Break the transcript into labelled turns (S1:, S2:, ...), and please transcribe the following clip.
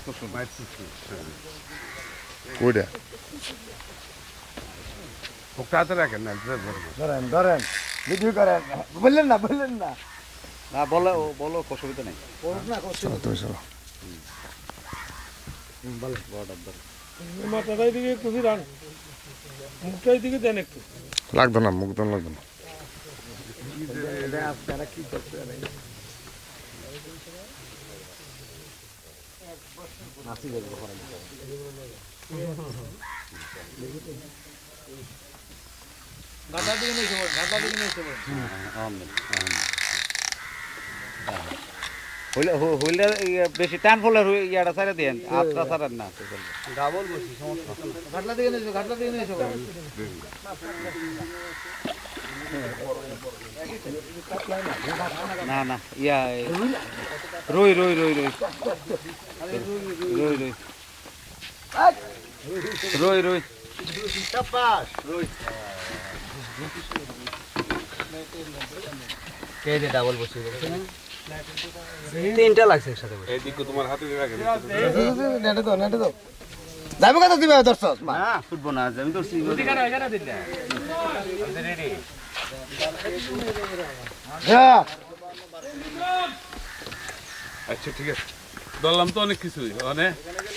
S1: কুসুম
S2: কইটা
S3: ভোক্তাতে রাখেন না
S4: ধরেন ধরেন ভিডিও করেন বললেন না
S1: না বলো বলো অসুবিধা নেই
S2: চলো তুমি চলো
S5: মাথাটাই দিকে একটু ফিরান মুখটাই দিকে দেন একটু
S2: লাগতো না মুখ দন লাগতো না
S4: আপনারা কি করতে
S5: ঘাটা দিকে নিয়ে এসে ঘাটা দিকে নিয়ে এসে
S1: হইলে বেশি টান ফলে ইয়াটা ছাড়া দেন আটটা ছাড়েন না
S5: ডাবল বসি সমস্যা ঘাটলা দিকে নিয়ে এসে ঘাটলা দিকে নিয়ে এসে
S1: না না ইয়া রই রই রই রই রই রই রই রই
S5: ডাবল বসি
S1: তিনটা লাগছে একসাথে
S3: এইদিকে তোমার হাতে রাখেন
S4: নেটে দাও যাইব কথা দিবে দর্শক
S1: না ফুটবল না আমি তো
S4: হ্যাঁ
S3: আচ্ছা ঠিক আছে বললাম তো অনেক কিছুই মানে